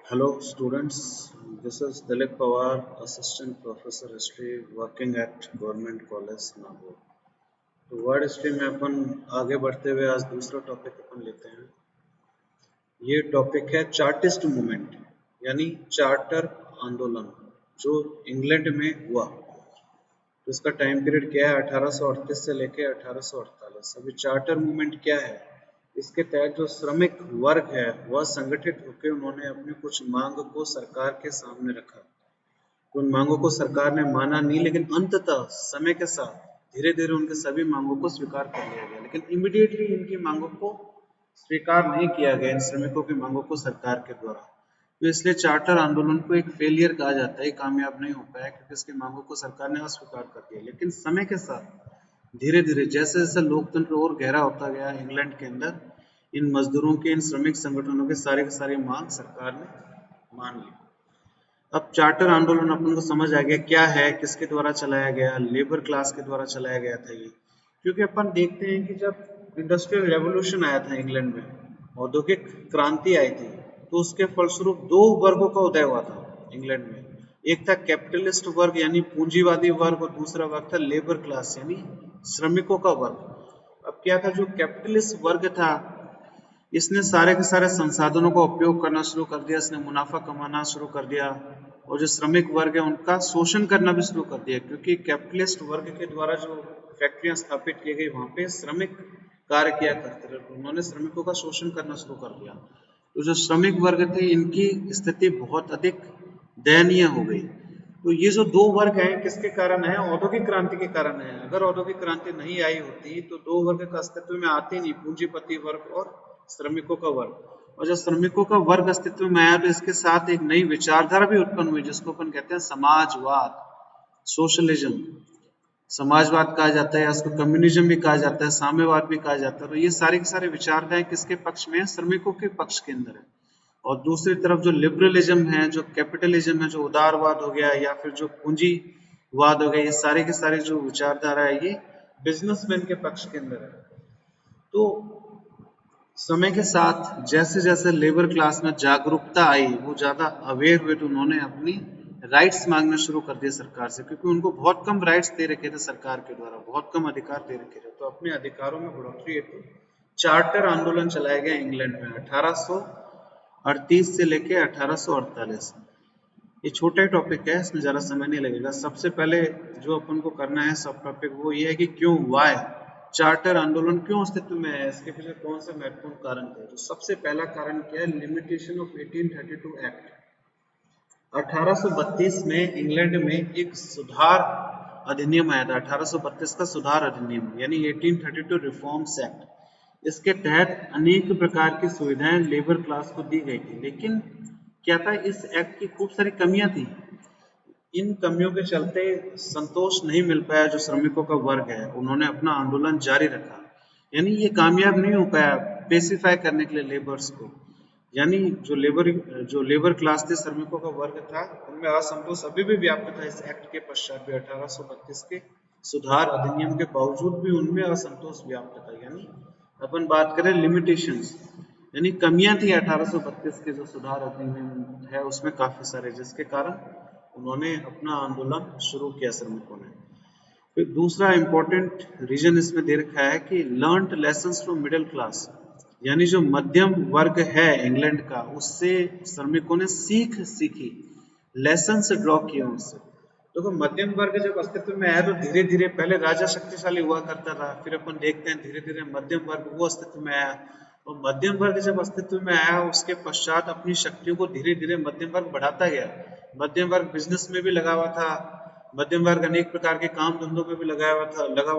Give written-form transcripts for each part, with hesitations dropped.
Hello students, this is Dilip Pawar, Assistant Professor History working at Government College Nagaur. तो word history में अपन आगे बढ़ते हुए आज दूसरा टॉपिक अपन लेते हैं। ये टॉपिक है चार्टिस्ट मूवमेंट यानी चार्टर आंदोलन जो इंग्लैंड में हुआ। तो इसका टाइम पीरियड क्या है 1838 से लेकर 1848। अभी चार्टर मूवमेंट क्या है, इसके तहत जो श्रमिक वर्ग है वह संगठित होकर उन्होंने अपनी कुछ मांग को सरकार के सामने रखा। तो उन मांगों को सरकार ने माना नहीं, लेकिन अंततः समय के साथ धीरे धीरे उनके सभी मांगों को स्वीकार कर लिया गया। लेकिन इमीडिएटली इनकी मांगों को स्वीकार नहीं किया गया, इन श्रमिकों की मांगों को सरकार के द्वारा। तो इसलिए चार्टर आंदोलन को एक फेलियर कहा जाता है, कामयाब नहीं हो पाया क्योंकि इसकी मांगों को सरकार ने अस्वीकार कर दिया। लेकिन समय के साथ धीरे धीरे जैसे जैसे लोकतंत्र और गहरा होता गया इंग्लैंड के अंदर, इन मजदूरों के इन श्रमिक संगठनों के सारी मांग सरकार ने मान ली। अब चार्टर आंदोलन अपन को समझ आ गया क्या है, किसके द्वारा चलाया गया, लेबर क्लास के द्वारा चलाया गया था ये। क्योंकि अपन देखते हैं कि जब इंडस्ट्रियल रेवोल्यूशन आया था इंग्लैंड में, औद्योगिक क्रांति आई थी, तो उसके फलस्वरूप दो वर्गों का उदय हुआ था इंग्लैंड में। एक था कैपिटलिस्ट वर्ग यानी पूंजीवादी वर्ग, और दूसरा वर्ग था लेबर क्लास यानी श्रमिकों का वर्ग। अब क्या था, जो कैपिटलिस्ट वर्ग था इसने सारे के सारे संसाधनों का उपयोग करना शुरू कर दिया, इसने मुनाफा कमाना शुरू कर दिया, और जो श्रमिक वर्ग है उनका शोषण करना भी शुरू कर दिया। क्योंकि कैपिटलिस्ट वर्ग के द्वारा जो फैक्ट्रियां स्थापित की गई वहां पे श्रमिक कार्य किया करते थे, उन्होंने श्रमिकों का शोषण करना शुरू कर दिया। तो जो श्रमिक वर्ग थे इनकी स्थिति बहुत अधिक दयनीय हो गई। तो ये जो दो वर्ग हैं किसके कारण है, औद्योगिक क्रांति के कारण है। अगर औद्योगिक क्रांति नहीं आई होती तो दो वर्ग का अस्तित्व में आते नहीं, पूंजीपति वर्ग और श्रमिकों का वर्ग। और जब श्रमिकों का वर्ग अस्तित्व में आया तो इसके साथ एक नई विचारधारा भी उत्पन्न हुई जिसको अपन कहते हैं समाजवाद, सोशलिज्म। समाजवाद कहा जाता है या उसको कम्युनिज्म भी कहा जाता है, साम्यवाद भी कहा जाता है। तो ये सारी की सारी विचारधाराएं किसके पक्ष में है, श्रमिकों के पक्ष के अंदर है। और दूसरी तरफ जो लिबरलिज्म है, जो कैपिटलिज्म है, जो उदारवाद हो गया या फिर जो पूंजीवाद हो गया, ये सारे के सारे जो विचारधारा है ये बिजनेसमैन के पक्ष के अंदर है। तो समय के साथ जैसे जैसे लेबर क्लास में जागरूकता आई, वो ज्यादा अवेयर हुए, तो उन्होंने अपनी राइट्स मांगना शुरू कर दिए सरकार से। क्योंकि उनको बहुत कम राइट्स दे रखे थे सरकार के द्वारा, बहुत कम अधिकार दे रखे थे। तो अपने अधिकारों में बढ़ोतरी हेतु चार्टर आंदोलन चलाया गया इंग्लैंड में 1838 से लेके 1848। ये छोटा ही टॉपिक है, इसमें ज्यादा समय नहीं लगेगा। सबसे पहले जो अपन को करना है सब टॉपिक वो ये है कि क्यों, वाई चार्टर आंदोलन क्यों अस्तित्व में है, इसके पीछे कौन से महत्वपूर्ण कारण थे। तो सबसे पहला कारण क्या है, लिमिटेशन ऑफ 1832 एक्ट। 1832 में इंग्लैंड में एक सुधार अधिनियम आया था, 1832 का सुधार अधिनियम यानी 1832 रिफॉर्म्स एक्ट। इसके तहत अनेक प्रकार की सुविधाएं लेबर क्लास को दी गई थी। लेकिन क्या था, इस एक्ट की खूब सारी कमियां थी। इन कमियों के चलते संतोष नहीं मिल पाया जो श्रमिकों का वर्ग है, उन्होंने अपना आंदोलन जारी रखा। यानी ये कामयाब नहीं हो पाया पेसिफाई करने के लिए लेबर्स को। यानी जो लेबर क्लास थे, श्रमिकों का वर्ग था, उनमें असंतोष अभी भी व्याप्त था। इस एक्ट के पश्चात भी 1832 के सुधार अधिनियम के बावजूद भी उनमें असंतोष व्याप्त था। यानी अपन बात करें लिमिटेशंस यानी कमियां थी 1832 के जो सुधार अधिनियम है उसमें काफी सारे, जिसके कारण उन्होंने अपना आंदोलन शुरू किया श्रमिकों ने। फिर दूसरा इंपॉर्टेंट रीजन इसमें दे रखा है कि learned lessons from middle class, यानी जो मध्यम वर्ग है इंग्लैंड का, उससे श्रमिकों ने सीखी, लेसन से ड्रॉ किया उनसे। देखो मध्यम वर्ग जब अस्तित्व में आया तो धीरे धीरे पहले राजा शक्तिशाली हुआ करता था, फिर अपन देखते हैं धीरे धीरे मध्यम वर्ग वो अस्तित्व में आया। और मध्यम वर्ग जब अस्तित्व में आया उसके पश्चात अपनी शक्तियों को धीरे धीरे मध्यम वर्ग बढ़ाता गया। मध्यम वर्ग बिजनेस में भी लगा हुआ था, मध्यम वर्ग अनेक प्रकार के काम धंधों में भी लगा हुआ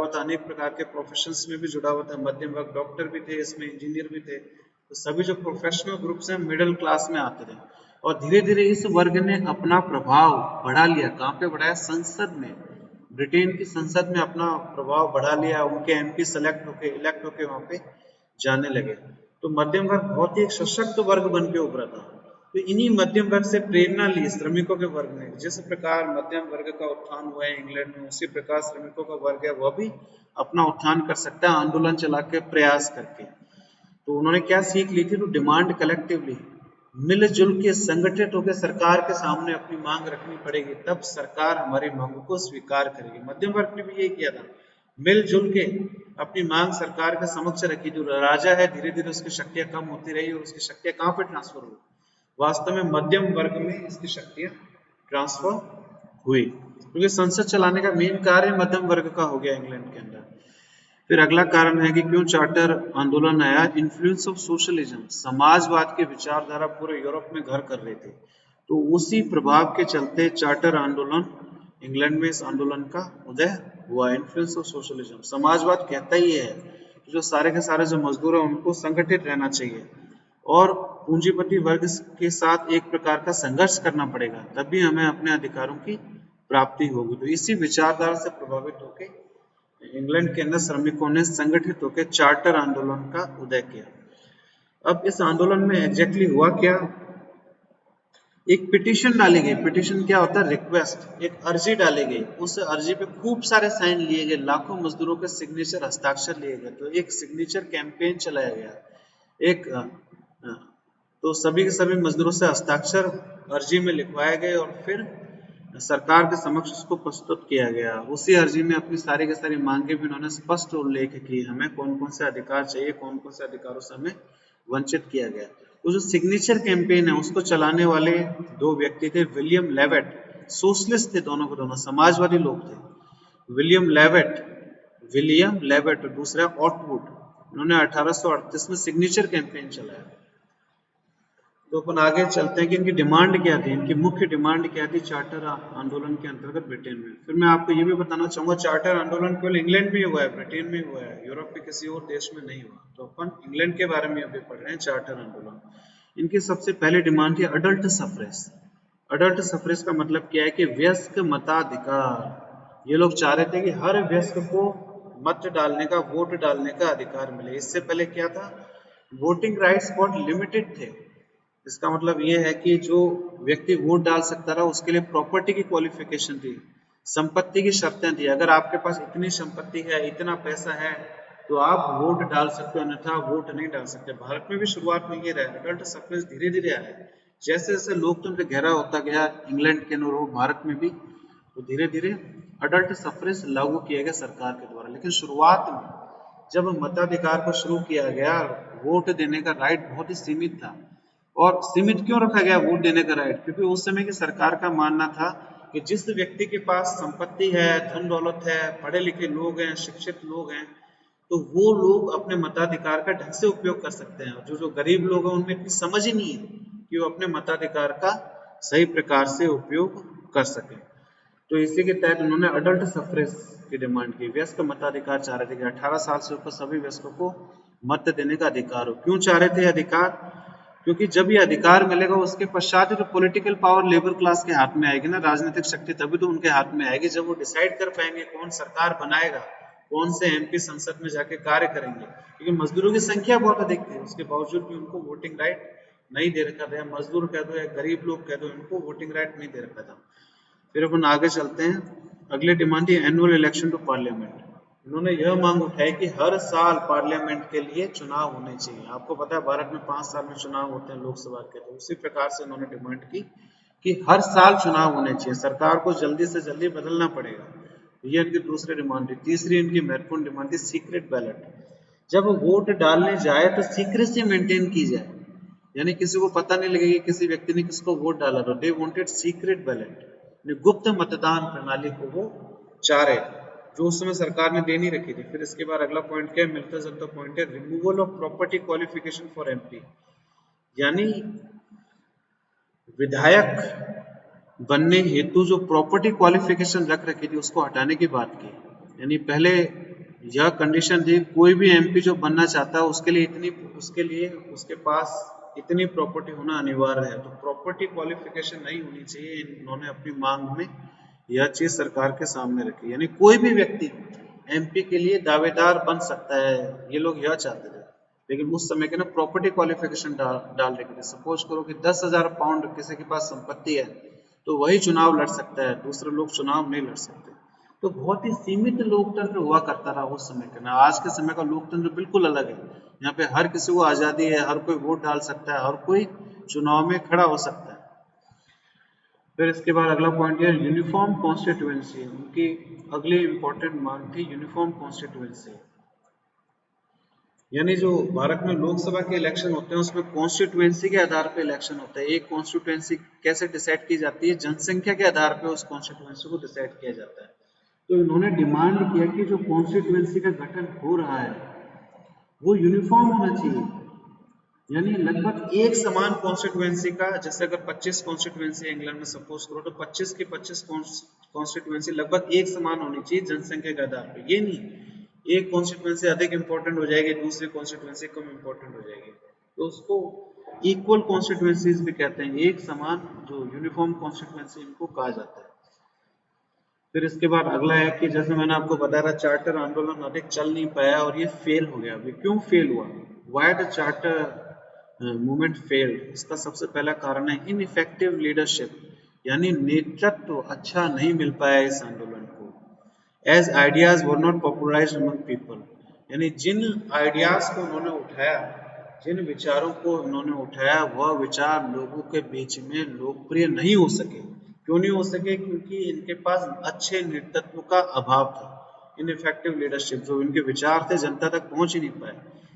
था, अनेक प्रकार के प्रोफेशंस में भी जुड़ा हुआ था। मध्यम वर्ग डॉक्टर भी थे, इसमें इंजीनियर भी थे। तो सभी जो प्रोफेशनल ग्रुप्स हैं मिडिल क्लास में आते थे। और धीरे धीरे इस वर्ग ने अपना प्रभाव बढ़ा लिया। कहाँ पे बढ़ाया, संसद में। ब्रिटेन की संसद में अपना प्रभाव बढ़ा लिया, उनके एमपी इलेक्ट होके वहां पे जाने लगे। तो मध्यम वर्ग बहुत ही एक सशक्त वर्ग बन के उभरा था। तो इन्हीं मध्यम वर्ग से प्रेरणा ली श्रमिकों के वर्ग ने। जिस प्रकार मध्यम वर्ग का उत्थान हुआ है इंग्लैंड में, उसी प्रकार श्रमिकों का वर्ग है वह भी अपना उत्थान कर सकता है आंदोलन चला के, प्रयास करके। तो उन्होंने क्या सीख ली थी, तो डिमांड कलेक्टिवली, मिलजुल के संगठित होकर सरकार के सामने अपनी मांग रखनी पड़ेगी, तब सरकार हमारी मांगों को स्वीकार करेगी। मध्यम वर्ग ने भी यही किया था, मिलजुल के अपनी मांग सरकार के समक्ष रखी। जो राजा है धीरे धीरे उसकी शक्तियां कम होती रही और उसकी शक्तियां कहाँ पे ट्रांसफर हुई, वास्तव में मध्यम वर्ग में इसकी शक्तियां ट्रांसफर हुई, क्योंकि संसद चलाने का मेन कार्य मध्यम वर्ग का हो गया इंग्लैंड के अंदर। फिर अगला कारण है कि क्यों चार्टर आंदोलन आया, इन्फ्लुएंस ऑफ सोशलिज्म, समाजवाद की विचारधारा पूरे यूरोप में घर कर रही थी, तो उसी प्रभाव के चलते चार्टर आंदोलन, इंग्लैंड में इस आंदोलन का उदय हुआ। इन्फ्लुएंस ऑफ सोशलिज्म, समाजवाद कहता ही है कि जो सारे के सारे जो मजदूर हैं उनको संगठित रहना चाहिए और पूंजीपति वर्ग के साथ एक प्रकार का संघर्ष करना पड़ेगा, तभी हमें अपने अधिकारों की प्राप्ति होगी। तो इसी विचारधारा से प्रभावित होकर इंग्लैंड के अंदर श्रमिकों ने संगठित होकर चार्टर आंदोलन का उदय किया। अब इस आंदोलन में एग्जैक्टली हुआ क्या, एक पिटीशन डाली गई। पिटीशन क्या होता है, रिक्वेस्ट, एक अर्जी डाली गई। उस अर्जी पे खूब सारे साइन लिए गए, लाखों मजदूरों के सिग्नेचर, हस्ताक्षर लिए गए। तो एक सिग्नेचर कैंपेन चलाया गया। एक तो सभी के सभी मजदूरों से हस्ताक्षर अर्जी में लिखवाए गए और फिर सरकार के समक्ष उसको प्रस्तुत किया गया। उसी अर्जी में अपनी सारी की सारी मांगे भी उन्होंने स्पष्ट उल्लेख की, हमें कौन कौन से अधिकार चाहिए, कौन कौन से अधिकारों से हमें वंचित किया गया। तो जो सिग्नेचर कैंपेन है उसको चलाने वाले दो व्यक्ति थे, विलियम लेवेट, सोशलिस्ट थे दोनों के दोनों, समाजवादी लोग थे। विलियम लेवेट और दूसरा ऑटवुड, उन्होंने 1838 में सिग्नेचर कैंपेन चलाया। तो अपन आगे चलते हैं कि इनकी डिमांड क्या थी, इनकी मुख्य डिमांड क्या थी चार्टर आंदोलन के अंतर्गत ब्रिटेन में। फिर मैं आपको ये भी बताना चाहूंगा, चार्टर आंदोलन केवल इंग्लैंड में हुआ है, ब्रिटेन में हुआ है, यूरोप के किसी और देश में नहीं हुआ। तो अपन इंग्लैंड के बारे में अभी पढ़ रहे हैं। चार्टर आंदोलन, इनकी सबसे पहली डिमांड थी अडल्ट सफ्रेज। अडल्ट सफ्रेज का मतलब क्या है कि वयस्क मताधिकार। ये लोग चाह रहे थे कि हर वयस्क को मत डालने का, वोट डालने का अधिकार मिले। इससे पहले क्या था, वोटिंग राइट्स बहुत लिमिटेड थे। इसका मतलब ये है कि जो व्यक्ति वोट डाल सकता था उसके लिए प्रॉपर्टी की क्वालिफिकेशन थी, संपत्ति की शर्तें थी। अगर आपके पास इतनी संपत्ति है, इतना पैसा है, तो आप वोट डाल सकते हो, अन्यथा वोट नहीं डाल सकते। भारत में भी शुरुआत में ये रहा, अडल्ट सफ्रेज धीरे धीरे आया। जैसे जैसे लोकतंत्र गहरा होता गया इंग्लैंड के अनुरूप भारत में भी, तो धीरे धीरे अडल्ट सफ्रेज लागू किया गया सरकार के द्वारा। लेकिन शुरुआत में जब मताधिकार को शुरू किया गया, वोट देने का राइट बहुत ही सीमित था। और सीमित क्यों रखा गया वोट देने का राइट, क्योंकि उस समय की सरकार का मानना था कि जिस व्यक्ति के पास संपत्ति है, धन दौलत है, पढ़े लिखे लोग हैं, शिक्षित लोग हैं, तो वो लोग अपने मताधिकार का ढंग से उपयोग कर सकते हैं। और जो गरीब लोग हैं उनमें इतनी समझ ही नहीं है कि वो अपने मताधिकार का सही प्रकार से उपयोग कर सके। तो इसी के तहत उन्होंने अडल्ट सफ्रेज की डिमांड की। वयस्क मताधिकार चाह रहे थे कि 18 साल से ऊपर सभी वयस्कों को मत देने का अधिकार हो। क्यों चाह रहे थे अधिकार, क्योंकि जब ये अधिकार मिलेगा उसके पश्चात जो पॉलिटिकल पावर लेबर क्लास के हाथ में आएगी ना, राजनीतिक शक्ति तभी तो उनके हाथ में आएगी जब वो डिसाइड कर पाएंगे कौन सरकार बनाएगा, कौन से एमपी संसद में जाके कार्य करेंगे। क्योंकि मजदूरों की संख्या बहुत अधिक थी, उसके बावजूद भी उनको वोटिंग राइट नहीं दे रखा था। मजदूर कह दो या गरीब लोग कह दो, इनको वोटिंग राइट नहीं दे रखा था। फिर अपन आगे चलते हैं, अगली डिमांड थी एनुअल इलेक्शन टू पार्लियामेंट। उन्होंने यह मांग उठाई कि हर साल पार्लियामेंट के लिए चुनाव होने चाहिए। आपको पता है भारत में 5 साल में चुनाव होते हैं लोकसभा के, तो उसी प्रकार से उन्होंने डिमांड की कि हर साल चुनाव होने चाहिए, सरकार को जल्दी से जल्दी बदलना पड़ेगा। ये इनकी दूसरी डिमांड थी। तीसरी इनकी महत्वपूर्ण डिमांड थी सीक्रेट बैलेट। जब वोट डालने जाए तो सीक्रेसी मेंटेन की जाए, यानी किसी को पता नहीं लगेगा किसी व्यक्ति ने किसको वोट डाला। तो दे वांटेड सीक्रेट बैलेट, गुप्त मतदान प्रणाली को वो चाह रहे थे, जो उस समय सरकार ने दे नहीं रखी थी। फिर इसके बाद अगला पॉइंट क्या है, मिलता जुलता पॉइंट है, removal of property qualification for MP. यानी विधायक बनने हेतु जो प्रॉपर्टी क्वालिफिकेशन रख रखी थी उसको हटाने की बात की। यानी पहले यह कंडीशन थी कोई भी एमपी जो बनना चाहता है उसके लिए उसके पास इतनी प्रॉपर्टी होना अनिवार्य है। तो प्रॉपर्टी क्वालिफिकेशन नहीं होनी चाहिए, इन्होंने अपनी मांग में यह चीज सरकार के सामने रखी। यानी कोई भी व्यक्ति एमपी के लिए दावेदार बन सकता है, ये लोग यह चाहते थे। लेकिन उस समय के ना प्रॉपर्टी क्वालिफिकेशन डाल रखे थे। सपोज करो कि 10,000 पाउंड किसी के पास संपत्ति है तो वही चुनाव लड़ सकता है, दूसरे लोग चुनाव नहीं लड़ सकते। तो बहुत ही सीमित लोकतंत्र हुआ करता रहा उस समय का ना। आज के समय का लोकतंत्र बिल्कुल अलग है। यहाँ पे हर किसी को आज़ादी है, हर कोई वोट डाल सकता है, हर कोई चुनाव में खड़ा हो सकता है। फिर इसके बाद अगला पॉइंट है यूनिफॉर्म कॉन्स्टिट्यूएंसी। उनकी अगली इंपॉर्टेंट मांग थी यूनिफॉर्म कॉन्स्टिट्यूएंसी, यानी जो भारत में लोकसभा के इलेक्शन होते हैं उसमें कॉन्स्टिट्यूएंसी के आधार पर इलेक्शन होता है। एक कॉन्स्टिट्यूएंसी कैसे डिसाइड की जाती है? जनसंख्या के आधार पर उस कॉन्स्टिट्यूएंसी को डिसाइड किया जाता है। तो इन्होंने डिमांड किया कि जो कॉन्स्टिट्यूएंसी का गठन हो रहा है वो यूनिफॉर्म होना चाहिए, यानी लगभग एक समान कॉन्स्टिट्यूएंसी का। जैसे अगर 25 कॉन्स्टिट्यूएंसी इंग्लैंड में सपोज करो तो 25 की 25 कॉन्स्टिट्यूएंसी लगभग एक समान होनी चाहिए जनसंख्या के आधार पर। ये नहीं एक कॉन्स्टिट्यूएंसी अधिक इंपॉर्टेंट हो जाएगी, दूसरी कॉन्स्टिट्यूएंसी कम इंपॉर्टेंट हो जाएगी, तो उसको इक्वल कॉन्स्टिट्यूएंसीज भी कहते हैं। एक समान जो यूनिफॉर्म कॉन्स्टिट्यूएंसी इनको कहा जाता है। फिर इसके बाद अगला है कि जैसे मैंने आपको बताया था चार्टर आंदोलन अधिक चल नहीं पाया और ये फेल हो गया। अभी क्यों फेल हुआ? Why the charter movement failed? इसका सबसे पहला कारण है इनइफेक्टिव लीडरशिप, यानी नेतृत्व अच्छा नहीं मिल पाया इस आंदोलन को। As ideas were not popularised among people, यानी जिन आइडियाज को उन्होंने उठाया, जिन विचारों को उन्होंने उठाया वह विचार लोगों के बीच में लोकप्रिय नहीं हो सके। क्यों नहीं हो सके? क्योंकि इनके पास अच्छे नेतृत्व का अभाव था। इनइफेक्टिव लीडरशिप, जो इनके विचार थे जनता तक पहुंच ही नहीं पाए,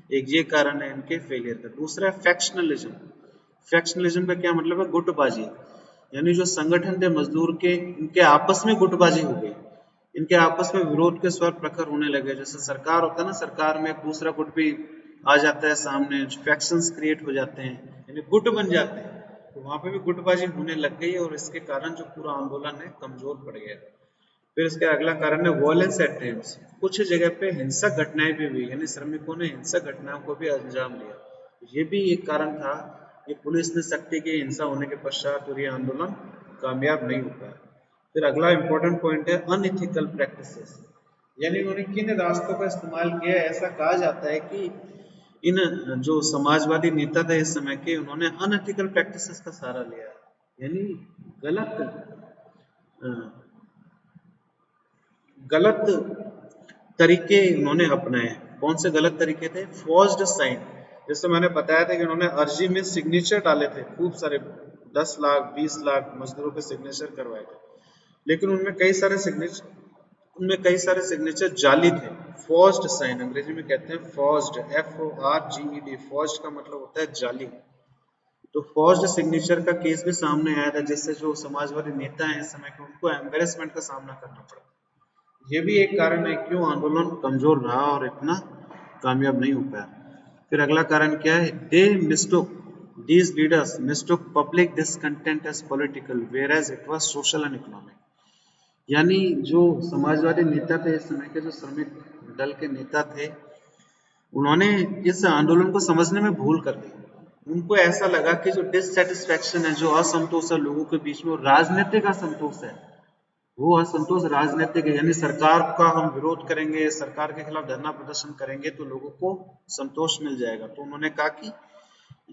एक ये कारण है इनके फेलियर का। दूसरा है फैक्शनलिज्म। फैक्शनलिज्म का क्या मतलब है? गुटबाजी, यानी जो संगठन थे मजदूर के, इनके आपस में गुटबाजी हो गई, इनके आपस में विरोध के स्वर प्रखर होने लगे। जैसे सरकार होता है ना, सरकार में एक दूसरा गुट भी आ जाता है सामने, फैक्शंस क्रिएट हो जाते हैं, यानी गुट बन जाते हैं, तो वहां पे भी गुटबाजी होने लग गई और इसके कारण जो पूरा आंदोलन है कमजोर पड़ गया। फिर इसका अगला कारण है वॉयलेंस एट टाइम्स। कुछ जगह पे हिंसक घटनाएं भी हुई, यानी श्रमिकों ने हिंसक घटनाओं को भी अंजाम दिया। ये भी एक कारण था, ये पुलिस ने सख्ती की हिंसा होने के पश्चात और ये आंदोलन कामयाब नहीं हो पाया। फिर अगला इंपॉर्टेंट पॉइंट है अनइथिकल प्रैक्टिसेस, यानी उन्होंने किन रास्तों का इस्तेमाल किया। ऐसा कहा जाता है कि इन जो समाजवादी नेता थे इस समय के, उन्होंने अनएथिकल प्रैक्टिसेस का सहारा लिया, यानी गलत तरीके उन्होंने अपनाए। कौन से गलत तरीके थे? फोर्स्ड साइन, जैसे मैंने बताया था कि उन्होंने अर्जी में सिग्नेचर डाले थे, खूब सारे 10 लाख 20 लाख मजदूरों के सिग्नेचर करवाए थे, लेकिन उनमें कई सारे सिग्नेचर जाली थे। फोर्स्ड साइन अंग्रेजी में कहते हैं फोर्स्ड, FORGED। फोर्स्ड का मतलब होता है जाली। तो फोर्स्ड सिग्नेचर का केस भी सामने आया था, जिससे जो समाजवादी नेता हैं इस समय के, उनको एम्बेरसमेंट का सामना करना पड़ा। ये भी एक कारण है क्यों आंदोलन कमजोर रहा और इतना कामयाब नहीं हो पाया। फिर अगला कारण क्या है? these leaders mistook public discontent as political whereas it was social and economic, यानी जो समाजवादी नेता थे इस समय के, जो श्रमिक दल के नेता थे, उन्होंने इस आंदोलन को समझने में भूल कर दी। उनको ऐसा लगा कि जो डिससेटिस्फैक्शन है, जो असंतोष है लोगों के बीच में, वो राजनीतिक असंतोष है, वो असंतोष राजनीतिक है, यानी सरकार का हम विरोध करेंगे, सरकार के खिलाफ धरना प्रदर्शन करेंगे तो लोगों को संतोष मिल जाएगा। तो उन्होंने कहा कि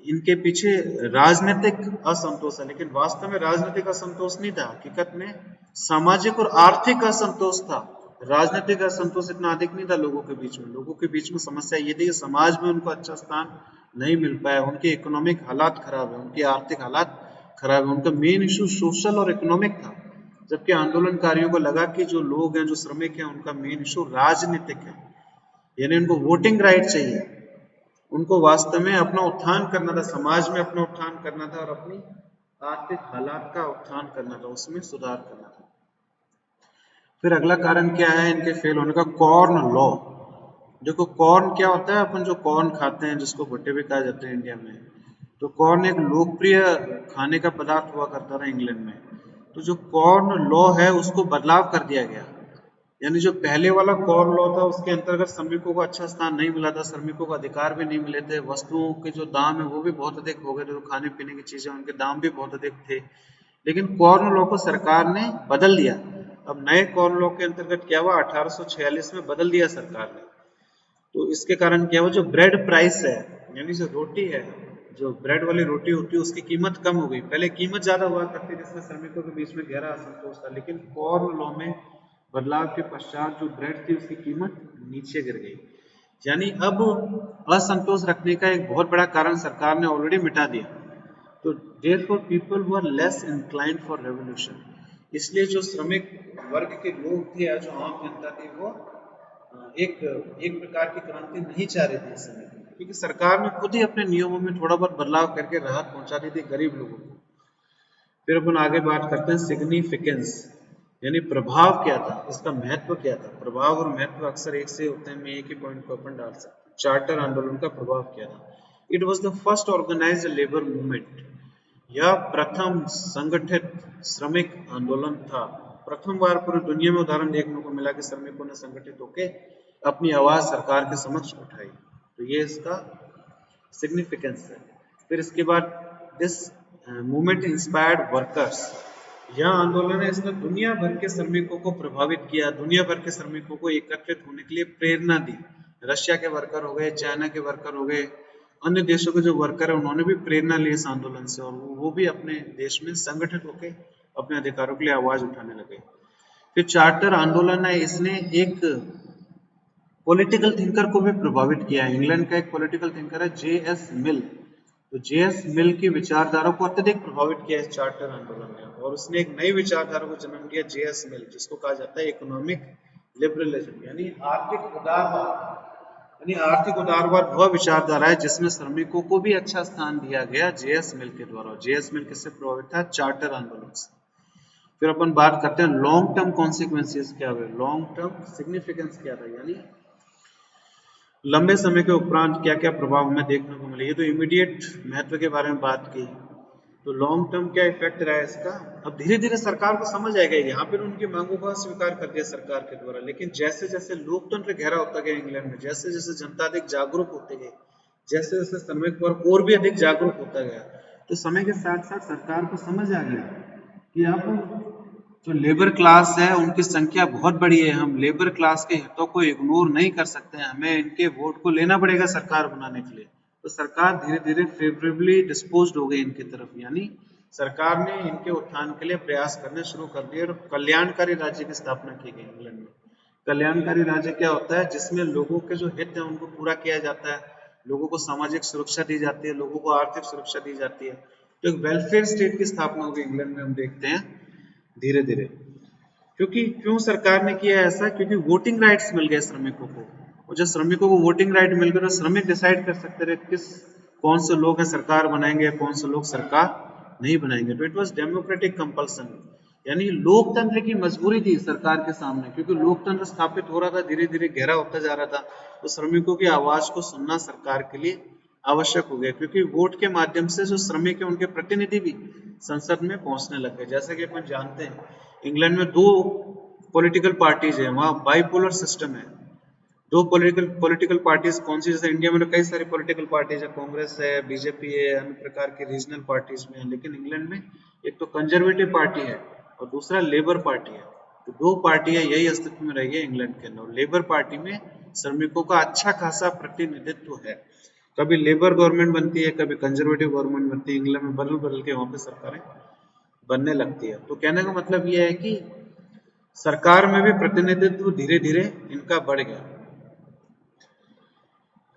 इनके पीछे राजनीतिक असंतोष है, लेकिन वास्तव में राजनीतिक असंतोष नहीं था, हकीकत में सामाजिक और आर्थिक असंतोष था। राजनीतिक असंतोष इतना अधिक नहीं था लोगों के बीच में। लोगों के बीच में समस्या ये थी कि समाज में उनको अच्छा स्थान नहीं मिल पाया, उनके इकोनॉमिक हालात खराब है, उनके आर्थिक हालात खराब है। उनका मेन इशू सोशल और इकोनॉमिक था, जबकि आंदोलनकारियों को लगा कि जो लोग हैं, जो श्रमिक हैं, उनका मेन इशू राजनीतिक है, यानी उनको वोटिंग राइट चाहिए, उनको वास्तव में अपना उत्थान करना था, समाज में अपना उत्थान करना था और अपनी आर्थिक हालात का उत्थान करना था, उसमें सुधार करना था। फिर अगला कारण क्या है इनके फेल होने का? Corn law. देखो कॉर्न क्या होता है? अपन जो कॉर्न खाते हैं, जिसको भुट्टे भी कहा जाते हैं इंडिया में, तो कॉर्न एक लोकप्रिय खाने का पदार्थ हुआ करता था इंग्लैंड में। तो जो कॉर्न लॉ है उसको बदलाव कर दिया गया, यानी जो पहले वाला कॉर्न लॉ था उसके अंतर्गत श्रमिकों को अच्छा स्थान नहीं मिला था, श्रमिकों को अधिकार भी नहीं मिले थे, वस्तुओं के जो दाम है वो भी बहुत अधिक हो गए थे, जो खाने पीने की चीजें उनके दाम भी बहुत अधिक थे। लेकिन कॉर्न लॉ को सरकार ने बदल दिया। अब नए कॉर्न लॉ के अंतर्गत क्या हुआ? 1846 में बदल दिया सरकार ने। तो इसके कारण क्या हुआ? जो ब्रेड प्राइस है, यानी जो रोटी है, जो ब्रेड वाली रोटी होती है, उसकी कीमत कम हो गई। पहले कीमत ज्यादा हुआ करती, जिसमें श्रमिकों के बीच में गहरा असंतोष था, लेकिन कॉर्न लॉ में बदलाव के पश्चात जो ब्रेड थी उसकी कीमत नीचे गिर गई। यानी अब असंतोष रखने का एक बहुत बड़ा कारण सरकार ने ऑलरेडी मिटा दिया। तो therefore people were less inclined for revolution. इसलिए जो श्रमिक वर्ग के लोग थे या जो आम जनता थी वो एक एक प्रकार की क्रांति नहीं चाह रही थी इस समय, क्योंकि सरकार ने खुद ही अपने नियमों में थोड़ा बहुत बदलाव करके राहत पहुंचा दी थी गरीब लोगों को। फिर अपन आगे बात करते हैं सिग्निफिकेंस, यानी प्रभाव क्या था, इसका महत्व क्या था। प्रभाव और महत्व अक्सर एक से होते हैं, मैं एक ही पॉइंट को अपन डाल सकते हैं। चार्टर आंदोलन का प्रभाव क्या था। It was the first organised labour movement, यह प्रथम संगठित श्रमिक आंदोलन था। प्रथम बार पूरी दुनिया में उदाहरण देखने को मिला कि श्रमिकों ने संगठित होकर अपनी आवाज सरकार के समक्ष उठाई। तो ये इसका सिग्निफिकेंस है। फिर इसके बाद दिस मूवमेंट इंस्पायर्ड वर्कर्स, यह आंदोलन है इसने दुनिया भर के श्रमिकों को प्रभावित किया, दुनिया भर के श्रमिकों को एकत्रित होने के लिए प्रेरणा दी। रशिया के वर्कर हो गए, चाइना के वर्कर हो गए, अन्य देशों के जो वर्कर है उन्होंने भी प्रेरणा ली इस आंदोलन से, और वो भी अपने देश में संगठित होकर अपने अधिकारों के लिए आवाज उठाने लगे। फिर चार्टर आंदोलन है, इसने एक पॉलिटिकल थिंकर को भी प्रभावित किया। इंग्लैंड का एक पॉलिटिकल थिंकर है J.S. मिल, तो J.S. मिल की विचारधारा को अत्यधिक प्रभावित किया इस चार्टर आंदोलन ने, और उसने एक नई विचारधारा को जन्म दिया J.S. मिल, जिसको कहा जाता है इकोनॉमिक लिबरलिज्म, यानी आर्थिक उदारवाद। यानी आर्थिक उदारवाद वह विचारधारा है जिसमें श्रमिकों को भी अच्छा स्थान दिया गया J.S. मिल के द्वारा। J.S. मिल किससे प्रभावित था? चार्टर आंदोलन से। फिर अपन बात करते हैं लॉन्ग टर्म कॉन्सिक्वेंसेस क्या हुए, लॉन्ग टर्म सिग्निफिकेंस क्या था, यानी लंबे समय के उपरांत क्या क्या प्रभाव हमें देखने को मिले। ये तो इमीडिएट महत्व के बारे में बात की, तो लॉन्ग टर्म क्या इफेक्ट रहा है इसका। अब धीरे धीरे सरकार को समझ आएगा, यहाँ पर उनकी मांगों का स्वीकार कर दिया सरकार के द्वारा, लेकिन जैसे जैसे लोकतंत्र गहरा होता गया इंग्लैंड में, जैसे जैसे जनता अधिक जागरूक होते गए, जैसे जैसे श्रमिक वर्ग और भी अधिक जागरूक होता गया, तो समय के साथ साथ सरकार को समझ आ गया कि अब जो लेबर क्लास है उनकी संख्या बहुत बड़ी है, हम लेबर क्लास के हितों को इग्नोर नहीं कर सकते हैं, हमें इनके वोट को लेना पड़ेगा सरकार बनाने के लिए। तो सरकार धीरे धीरे फेवरेबली डिस्पोज्ड हो गई इनकी तरफ, यानी सरकार ने इनके उत्थान के लिए प्रयास करने शुरू कर दिए और कल्याणकारी राज्य की स्थापना की गई इंग्लैंड में। कल्याणकारी राज्य क्या होता है? जिसमें लोगों के जो हित है उनको पूरा किया जाता है, लोगों को सामाजिक सुरक्षा दी जाती है, लोगों को आर्थिक सुरक्षा दी जाती है। तो एक वेलफेयर स्टेट की स्थापना हो गई इंग्लैंड में, हम देखते हैं धीरे धीरे। क्यों सरकार ने किया ऐसा? क्योंकि वोटिंग राइट्स मिल गए श्रमिकों को, और जब श्रमिकों को वोटिंग राइट मिल गए तो श्रमिक डिसाइड कर सकते रहे कौन से लोग हैं सरकार बनाएंगे, कौन से लोग सरकार नहीं बनाएंगे। तो इट वाज डेमोक्रेटिक कंपल्सन, यानी लोकतंत्र की मजबूरी थी सरकार के सामने, क्योंकि लोकतंत्र स्थापित हो रहा था, धीरे धीरे गहरा होता जा रहा था, तो श्रमिकों की आवाज को सुनना सरकार के लिए आवश्यक हो गया, क्योंकि वोट के माध्यम से जो श्रमिक है उनके प्रतिनिधि भी संसद में पहुंचने लग गए। जैसा कि अपन जानते हैं इंग्लैंड में दो पॉलिटिकल पार्टीज है, वहां बाइपोलर सिस्टम है। दो पॉलिटिकल पार्टीज कौन सी? जैसे इंडिया में तो कई सारी पॉलिटिकल पार्टीज है, कांग्रेस है, बीजेपी है, अन्य प्रकार की रीजनल पार्टीज में है, लेकिन इंग्लैंड में एक तो कंजर्वेटिव पार्टी है और दूसरा लेबर पार्टी है। तो दो पार्टियां यही अस्तित्व में रही है इंग्लैंड के अंदर। लेबर पार्टी में श्रमिकों का अच्छा खासा प्रतिनिधित्व है, कभी लेबर गवर्नमेंट बनती है, कभी कंजर्वेटिव गवर्नमेंट बनती है, इंग्लैंड में बदल बदल के वहां पे सरकारें बनने लगती है। तो कहने का मतलब यह है कि सरकार में भी प्रतिनिधित्व धीरे धीरे इनका बढ़ गया।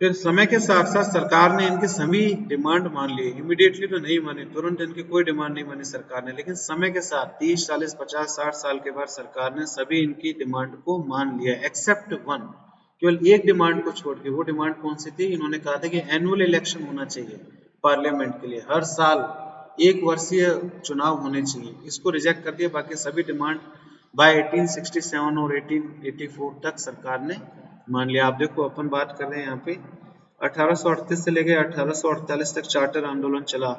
फिर समय के साथ साथ सरकार ने इनकी सभी डिमांड मान ली, इमीडिएटली तो नहीं मानी, तुरंत इनकी कोई डिमांड नहीं मानी सरकार ने, लेकिन समय के साथ 30, 40, 50, 60 साल के बाद सरकार ने सभी इनकी डिमांड को मान लिया, एक्सेप्ट वन, केवल एक डिमांड को छोड़ के। वो डिमांड कौन सी थी? इन्होंने कहा था कि एनुअल इलेक्शन होना चाहिए पार्लियामेंट के लिए, हर साल एक वर्षीय चुनाव होने चाहिए। इसको रिजेक्ट कर दिया, बाकी सभी डिमांड बाय 1867 और 1884 तक सरकार ने मान लिया। आप देखो अपन बात कर रहे हैं यहाँ पे 1838 से लेकर 1848 तक चार्टर आंदोलन चला,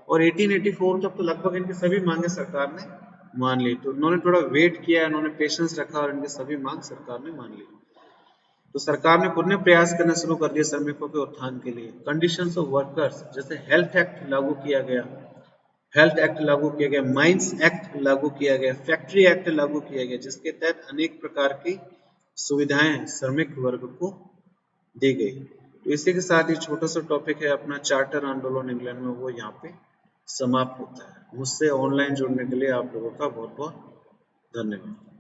और 1884 तक तो लगभग इनकी सभी मांगे सरकार ने मान ली। तो उन्होंने थोड़ा वेट किया, उन्होंने पेशेंस रखा और इनकी सभी मांग सरकार ने मान ली। तो सरकार ने खुद ने प्रयास करना शुरू कर दिया श्रमिकों के उत्थान के लिए। कंडीशंस ऑफ वर्कर्स, जैसे हेल्थ एक्ट लागू किया गया, माइंस एक्ट लागू किया गया, फैक्ट्री एक्ट लागू किया गया, जिसके तहत अनेक प्रकार की सुविधाएं श्रमिक वर्ग को दी गई। तो इसी के साथ ही छोटा सा टॉपिक है अपना चार्टर आंदोलन इंग्लैंड में, वो यहाँ पे समाप्त होता है। मुझसे ऑनलाइन जुड़ने के लिए आप लोगों का बहुत बहुत धन्यवाद।